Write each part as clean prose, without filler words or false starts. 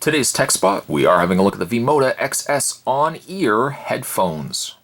Today's tech spot, we are having a look at the V-Moda XS on-ear headphones.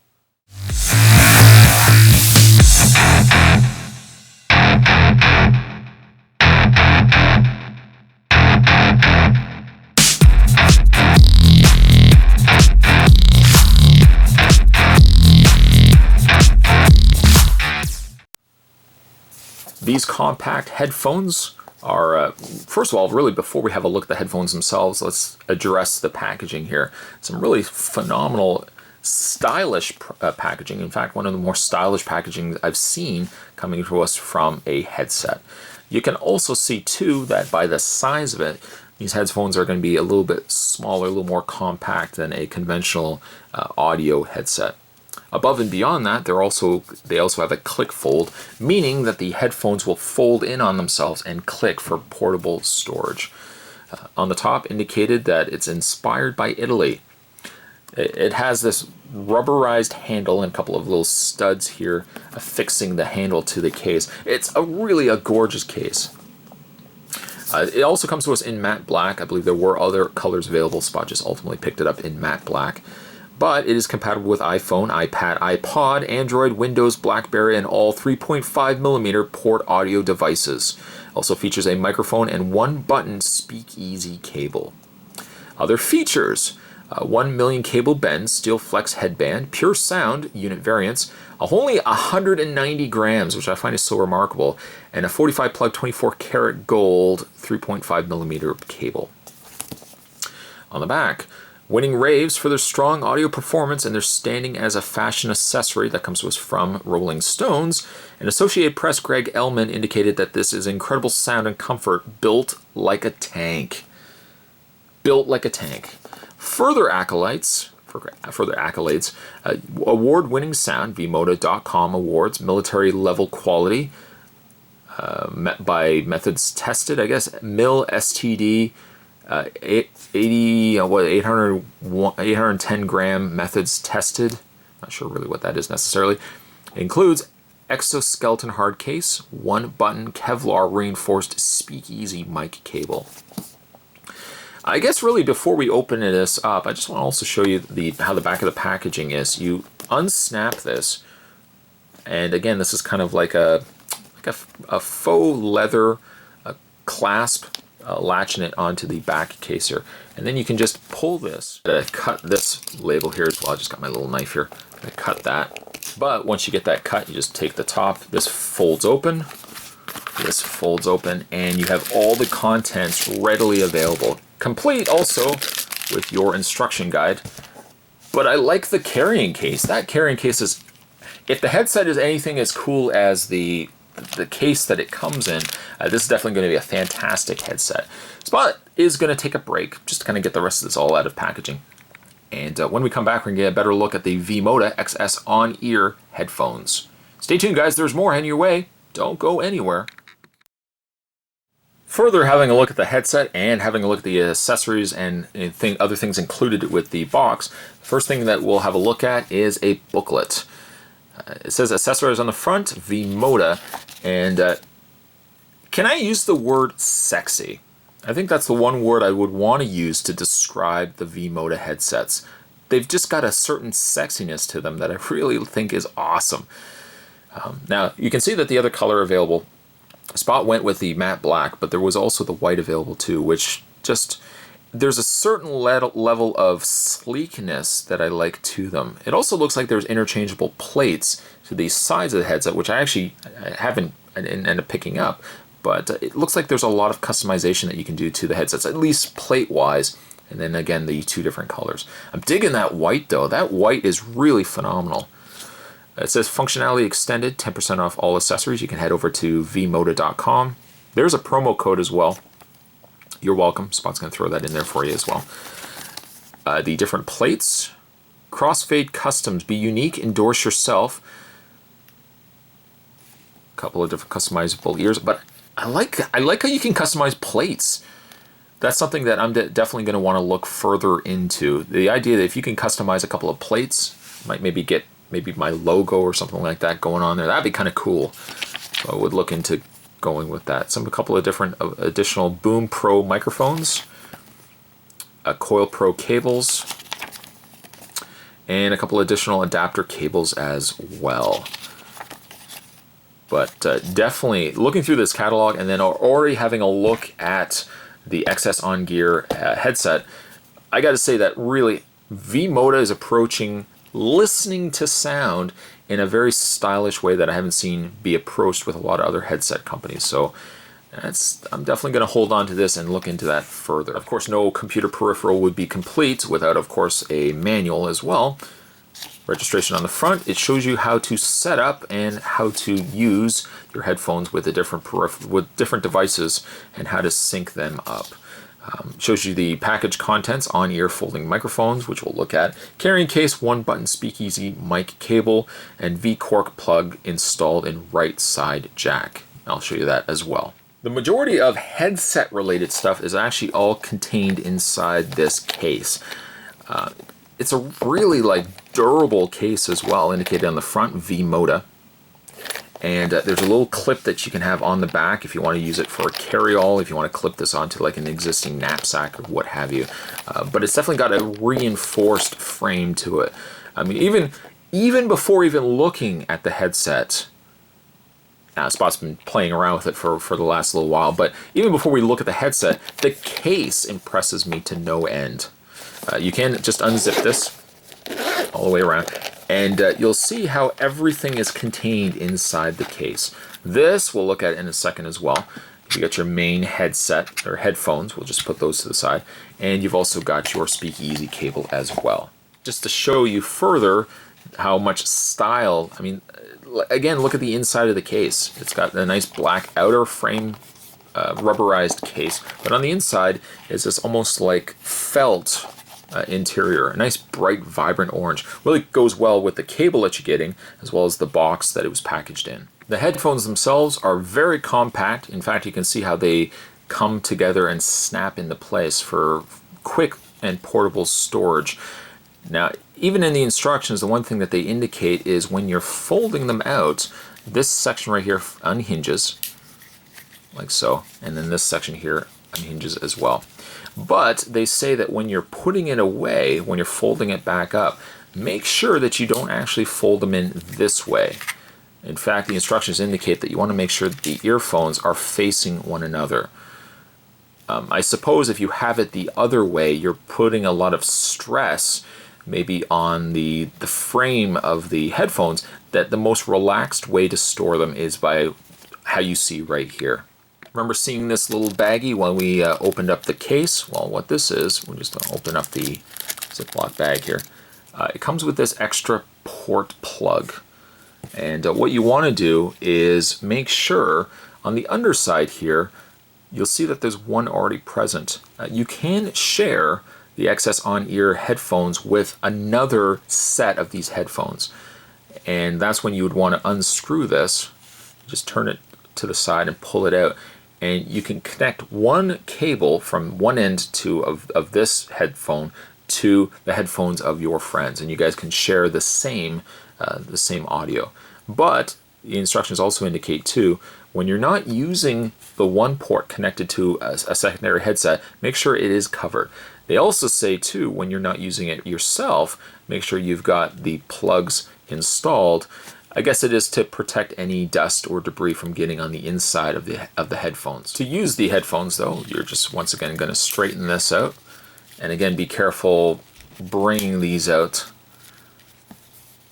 These compact headphones are, first of all, really before we have a look at the headphones themselves, let's address the packaging here. Some really phenomenal, stylish packaging. In fact, one of the more stylish packaging I've seen coming to us from a headset. You can also see too that by the size of it, these headphones are going to be a little bit smaller, a little more compact than a conventional audio headset. Above and beyond that, they also have a click fold, meaning that the headphones will fold in on themselves and click for portable storage. On the top indicated that it's inspired by Italy. It has this rubberized handle and a couple of little studs here affixing the handle to the case. It's really a gorgeous case. It also comes to us in matte black. I believe there were other colors available. Spot just ultimately picked it up in matte black. But it is compatible with iPhone, iPad, iPod, Android, Windows, BlackBerry, and all 3.5mm port audio devices. Also features a microphone and one-button speakeasy cable. Other features: 1 million cable bend steel flex headband, pure sound unit variants, only 190 grams, which I find is so remarkable, and a 45 plug 24 karat gold 3.5mm cable. On the back, winning raves for their strong audio performance and their standing as a fashion accessory. That comes to us from Rolling Stones. And Associated Press Greg Ellman indicated that this is incredible sound and comfort, built like a tank. Built like a tank. Further accolades, award-winning sound, V-Moda.com awards, military level quality, by methods tested, I guess, MIL STD, 810 gram methods tested. Not sure really what that is necessarily. It includes exoskeleton hard case, one button Kevlar reinforced speakeasy mic cable. I guess really before we open this up, I just want to also show you how the back of the packaging is. You unsnap this, and again, this is kind of like a faux leather clasp. Latching it onto the back case here, and then you can just pull this. Cut this label here as well. I just got my little knife here. I'm gonna cut that. But once you get that cut, you just take the top. This folds open. This folds open, and you have all the contents readily available, complete also with your instruction guide. But I like the carrying case. That carrying case is, if the headset is anything as cool as the case that it comes in, this is definitely going to be a fantastic headset. Spot is going to take a break just to kind of get the rest of this all out of packaging. And when we come back, we're going to get a better look at the V-Moda XS on-ear headphones. Stay tuned, guys. There's more heading your way. Don't go anywhere. Further having a look at the headset and having a look at the accessories and other things included with the box, the first thing that we'll have a look at is a booklet. It says accessories on the front, V-Moda, and can I use the word sexy? I think that's the one word I would want to use to describe the V-Moda headsets. They've just got a certain sexiness to them that I really think is awesome. Now, you can see that the other color available, Spot went with the matte black, but there was also the white available too, which just, there's a certain level of sleekness that I like to them. It also looks like there's interchangeable plates to the sides of the headset, which I didn't end up picking up, but it looks like there's a lot of customization that you can do to the headsets, at least plate-wise, and then again, the two different colors. I'm digging that white though. That white is really phenomenal. It says functionality extended, 10% off all accessories. You can head over to vmoda.com. There's a promo code as well. You're welcome. Spot's going to throw that in there for you as well. The different plates. Crossfade customs. Be unique. Endorse yourself. A couple of different customizable ears. But I like how you can customize plates. That's something that I'm definitely going to want to look further into. The idea that if you can customize a couple of plates, might maybe get my logo or something like that going on there. That'd be kind of cool. So I would look into going with that. A couple of different additional Boom Pro microphones. Coil Pro cables, and a couple additional adapter cables as well. But definitely looking through this catalog and then already having a look at the XS On Gear headset, I got to say that really V-Moda is approaching listening to sound in a very stylish way that I haven't seen be approached with a lot of other headset companies. So I'm definitely going to hold on to this and look into that further. Of course, no computer peripheral would be complete without, of course, a manual as well. Registration on the front. It shows you how to set up and how to use your headphones with different devices and how to sync them up. Shows you the package contents, on-ear folding microphones, which we'll look at, carrying case, 1-button speakeasy mic cable, and V-Cork plug installed in right side jack. I'll show you that as well. The majority of headset related stuff is actually all contained inside this case. It's a really durable case as well, indicated on the front, V-Moda. And there's a little clip that you can have on the back if you want to use it for a carry-all, if you want to clip this onto an existing knapsack or what have you. But it's definitely got a reinforced frame to it. I mean, even before even looking at the headset, Spot's been playing around with it for the last little while, but even before we look at the headset, the case impresses me to no end. You can just unzip this all the way around, and you'll see how everything is contained inside the case. This we'll look at in a second as well. You got your main headset or headphones, we'll just put those to the side, and you've also got your speakeasy cable as well. Just to show you further how much style, I mean, again, look at the inside of the case. It's got a nice black outer frame, rubberized case, but on the inside is this almost like felt interior, a nice bright vibrant orange. Really goes well with the cable that you're getting as well as the box that it was packaged in. The headphones themselves are very compact. In fact, you can see how they come together and snap into place for quick and portable storage. Now, even in the instructions, the one thing that they indicate is when you're folding them out, this section right here unhinges like so, and then this section here unhinges as well. But they say that when you're putting it away, when you're folding it back up, make sure that you don't actually fold them in this way. In fact, the instructions indicate that you want to make sure that the earphones are facing one another. I suppose if you have it the other way, you're putting a lot of stress maybe on the frame of the headphones, that the most relaxed way to store them is by how you see right here. Remember seeing this little baggie when we opened up the case? Well, what this is, we'll just open up the Ziploc bag here. It comes with this extra port plug. And what you want to do is make sure on the underside here, you'll see that there's one already present. You can share the XS On-Ear headphones with another set of these headphones. And that's when you would want to unscrew this, just turn it to the side and pull it out. And you can connect one cable from one end of this headphone to the headphones of your friends, and you guys can share the same audio. But the instructions also indicate too, when you're not using the one port connected to a secondary headset, make sure it is covered. They also say too, when you're not using it yourself, make sure you've got the plugs installed. I guess it is to protect any dust or debris from getting on the inside of the headphones. To use the headphones though, you're just once again going to straighten this out. And again, be careful bringing these out,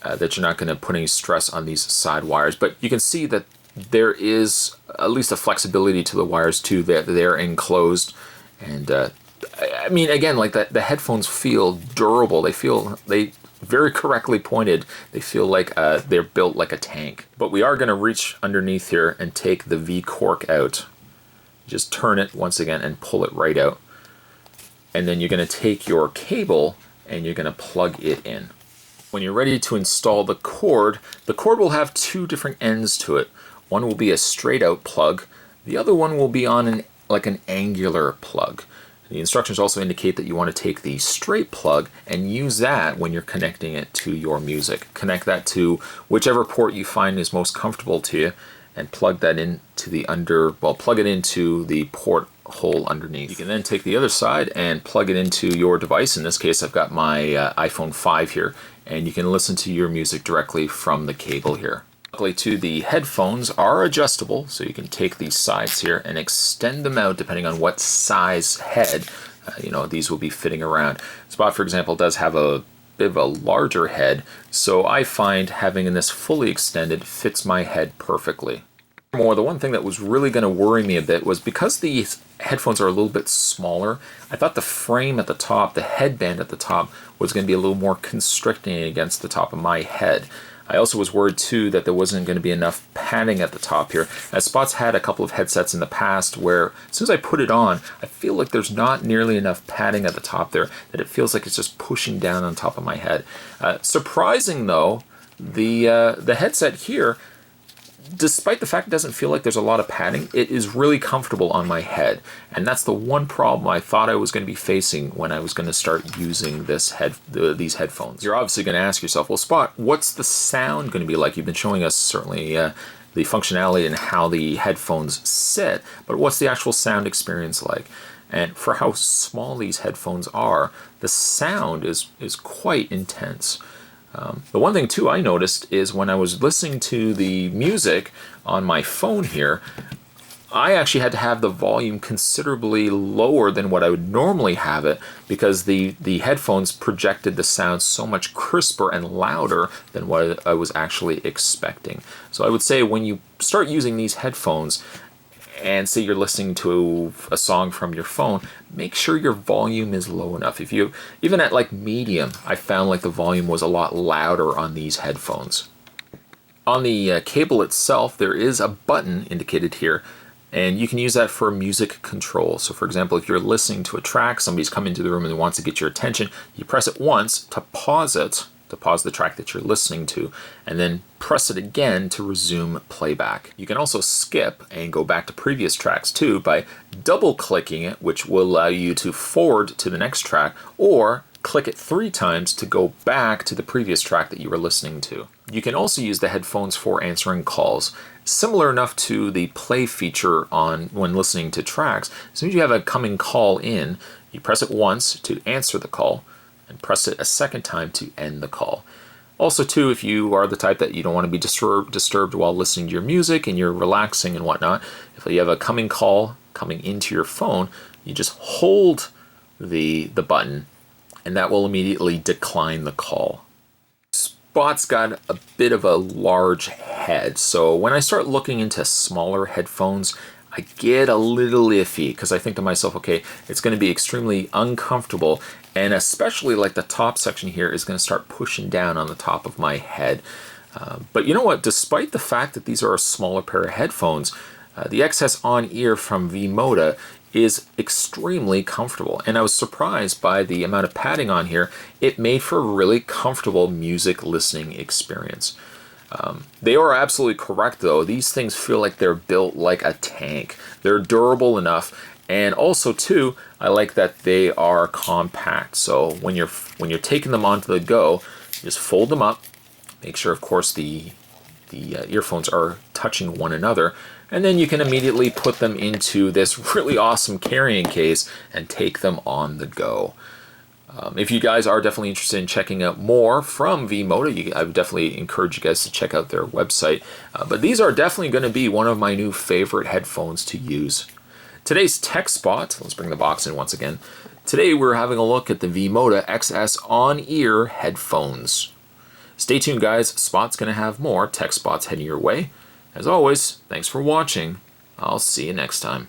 that you're not going to put any stress on these side wires. But you can see that there is at least a flexibility to the wires too, that they're enclosed. And I mean, again, like the headphones feel durable. They very correctly pointed. They feel like they're built like a tank. But we are going to reach underneath here and take the V-Cork out. Just turn it once again and pull it right out. And then you're going to take your cable and you're going to plug it in. When you're ready to install the cord will have two different ends to it. One will be a straight out plug. The other one will be on an angular plug. The instructions also indicate that you want to take the straight plug and use that when you're connecting it to your music. Connect that to whichever port you find is most comfortable to you and plug that into plug it into the port hole underneath. You can then take the other side and plug it into your device. In this case, I've got my iPhone 5 here, and you can listen to your music directly from the cable here. Luckily too, the headphones are adjustable, so you can take these sides here and extend them out depending on what size head these will be fitting around. Spot, for example, does have a bit of a larger head, so I find having this fully extended fits my head perfectly. More, the one thing that was really going to worry me a bit was because these headphones are a little bit smaller, I thought the frame at the top, the headband at the top, was going to be a little more constricting against the top of my head. I also was worried too that there wasn't going to be enough padding at the top here, as Spot's had a couple of headsets in the past where as soon as I put it on, I feel like there's not nearly enough padding at the top there, that it feels like it's just pushing down on top of my head. Surprising though, the headset here, despite the fact it doesn't feel like there's a lot of padding, it is really comfortable on my head. And that's the one problem I thought I was going to be facing when I was going to start using these headphones. You're obviously going to ask yourself, well, Spot, what's the sound going to be like? You've been showing us certainly the functionality and how the headphones sit, but what's the actual sound experience like? And for how small these headphones are, the sound is quite intense. The one thing too I noticed is when I was listening to the music on my phone here, I actually had to have the volume considerably lower than what I would normally have it, because the headphones projected the sound so much crisper and louder than what I was actually expecting. So I would say when you start using these headphones, and say you're listening to a song from your phone, make sure your volume is low enough. If you, even at like medium, I found like the volume was a lot louder on these headphones. On the cable itself, there is a button indicated here, and you can use that for music control. So for example, if you're listening to a track, somebody's come into the room and wants to get your attention, you press it once to pause it, to pause the track that you're listening to, and then press it again to resume playback. You can also skip and go back to previous tracks too by double clicking it, which will allow you to forward to the next track, or click it 3 times to go back to the previous track that you were listening to. You can also use the headphones for answering calls. Similar enough to the play feature on when listening to tracks, as soon as you have a coming call in, you press it once to answer the call, and press it a second time to end the call. Also too, if you are the type that you don't want to be disturbed while listening to your music and you're relaxing and whatnot, if you have a coming call coming into your phone, you just hold the button and that will immediately decline the call. Spot's got a bit of a large head, so when I start looking into smaller headphones, I get a little iffy because I think to myself, okay, it's going to be extremely uncomfortable, and especially like the top section here is going to start pushing down on the top of my head. But you know what? Despite the fact that these are a smaller pair of headphones, the XS On-Ear from V-Moda is extremely comfortable, and I was surprised by the amount of padding on here. It made for a really comfortable music listening experience. They are absolutely correct though. These things feel like they're built like a tank. They're durable enough, and also too, I like that they are compact. So when you're taking them onto the go, you just fold them up. Make sure, of course, the earphones are touching one another, and then you can immediately put them into this really awesome carrying case and take them on the go. If you guys are definitely interested in checking out more from V-Moda, I would definitely encourage you guys to check out their website. But these are definitely going to be one of my new favorite headphones to use. Today's tech spot, let's bring the box in once again. Today we're having a look at the V-Moda XS On-Ear Headphones. Stay tuned guys, Spot's going to have more tech spots heading your way. As always, thanks for watching. I'll see you next time.